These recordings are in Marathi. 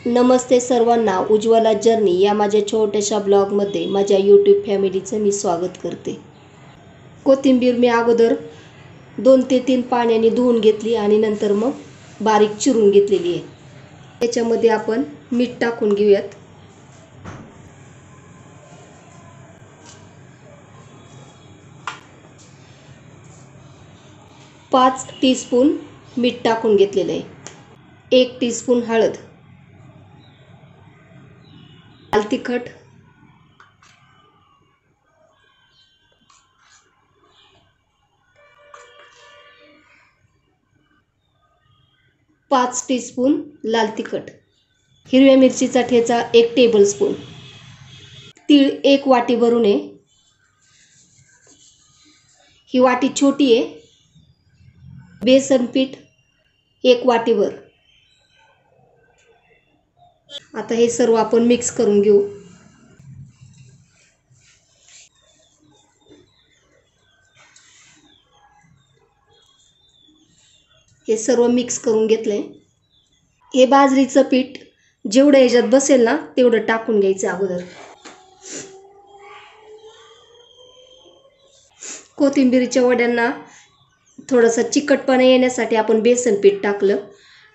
नमस्ते सर्वांना, उज्ज्वला जर्नी या माझ्या छोट्याशा ब्लॉगमध्ये माझ्या यूट्यूब फॅमिलीचं मी स्वागत करते। कोथिंबीर मी अगोदर 2 ते 3 पाण्याने धुवून घेतली आणि नंतर मग बारीक चिरून घेतलेली आहे। त्याच्यामध्ये आपण मीठ टाकून घेऊयात। पाच टीस्पून मीठ टाकून घेतलेलं आहे। 1 टीस्पून हळद, लाल तिखट, पाच टीस्पून लाल तिखट, हिरव्या मिरचीचा ठेचा 1 टेबलस्पून, तीळ 1 वाटी भरून आहे। ही वाटी छोटी आहे। बेसन पीठ 1 वाटीभर। आता हे सर्व आपण मिक्स करून घेऊ। हे सर्व मिक्स करून घेतले। हे बाजरीचं पीठ जेवढं याच्यात बसेल ना तेवढं टाकून घ्यायचं अगोदर। कोथिंबीरीच्या वड्यांना थोडासा चिकटपणा येण्यासाठी आपण बेसन पीठ टाकलं,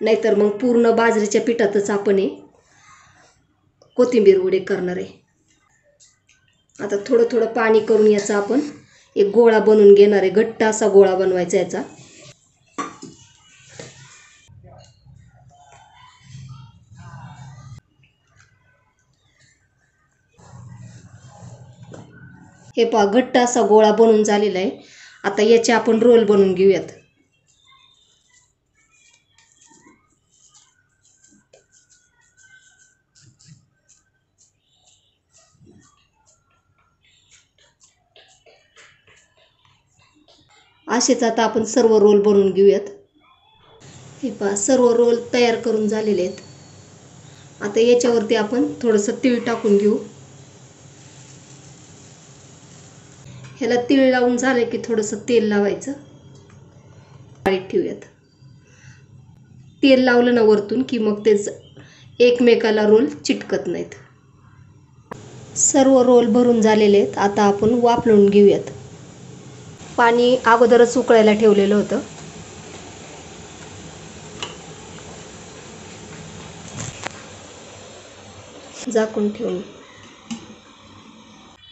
नाहीतर मग पूर्ण बाजरीच्या पिठातच आपण हे कोथिंबीर वडे करणार आहे। आता थोडं थोडं पाणी करून याचा आपण एक गोळा बनवून घेणार आहे। घट्ट असा गोळा बनवायचा याचा। हे पहा, घट्ट असा गोळा बनवून झालेला आहे। आता याचे आपण रोल बनवून घेऊयात। असेच आता आपण सर्व रोल बनवून घेऊयात। हे पहा, सर्व रोल तयार करून झालेले आहेत। आता याच्यावरती आपण थोडंसं तीळ टाकून घेऊ। ह्याला तीळ लावून झालं की थोडंसं तेल लावायचं, वाळीत ठेवूयात। तेल लावलं ना वरतून की मग ते एकमेकाला रोल चिटकत नाहीत। सर्व रोल भरून झालेले आहेत। आता आपण वाफलून घेऊयात। पाणी अगोदरच उकळायला ठेवलेलं होतं। झाकून ठेवून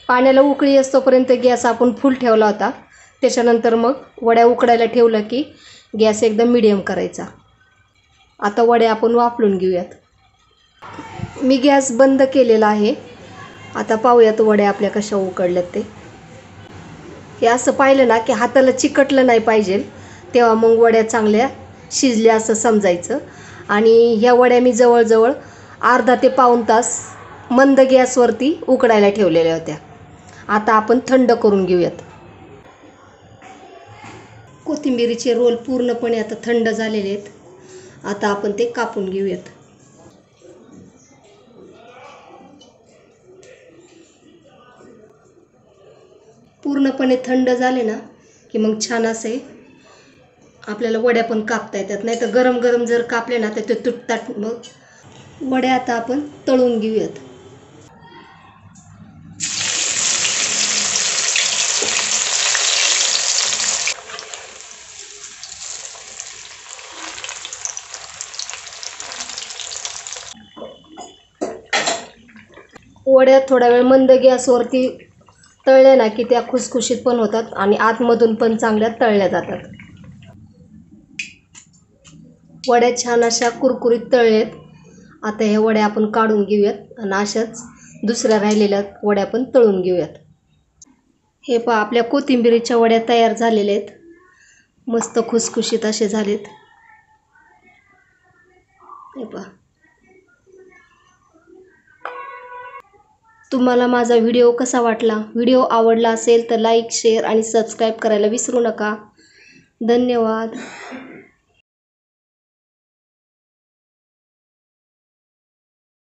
पाण्याला उकळी असतोपर्यंत गॅस आपण फुल ठेवला होता। त्याच्यानंतर मग वड्या उकडायला ठेवलं की गॅस एकदम मीडियम करायचा। आता वड्या आपण वाफलून घेऊयात। मी गॅस बंद केलेला आहे। आता पाहूयात वड्या आपल्या कशा उकडल्यात ते। हे असं पाहिलं ना की हाताला चिकटलं नाही पाहिजे, तेव्हा मग वड्या चांगल्या शिजल्या असं समजायचं। आणि ह्या वड्या मी जवळजवळ अर्धा ते पाऊण तास मंद गॅसवरती उकडायला ठेवलेल्या होत्या। आता आपण थंड करून घेऊयात। कोथिंबीरीचे रोल पूर्णपणे आता थंड झालेले आहेत। आता आपण ते कापून घेऊयात। पूर्णपणे थंड झाले ना की मग छान असे आपल्याला वड्या पण कापता येतात, नाही तर गरम गरम जर कापले ना तर ते तुटतात। मग वड्या आता आपण तळून घेऊयात। वड्या थोडा वेळ मंद गॅसवरती तळल्या ना की त्या खुसखुशीत पण होतात आणि आतमधून पण चांगल्या तळल्या जातात। वड्या छान अशा कुरकुरीत तळलेत। आता ह्या वड्या आपण काढून घेऊयात आणि अशाच दुसऱ्या राहिलेल्या वड्या पण तळून घेऊयात। हे पहा, आपल्या कोथिंबीरीच्या वड्या तयार झालेल्या आहेत। मस्त खुसखुशीत असे झालेत। हे पहा, तुम्हाला माझा व्हिडिओ कसा वाटला? व्हिडिओ आवडला असेल तर लाईक, शेअर आणि सबस्क्राईब करायला विसरू नका। धन्यवाद।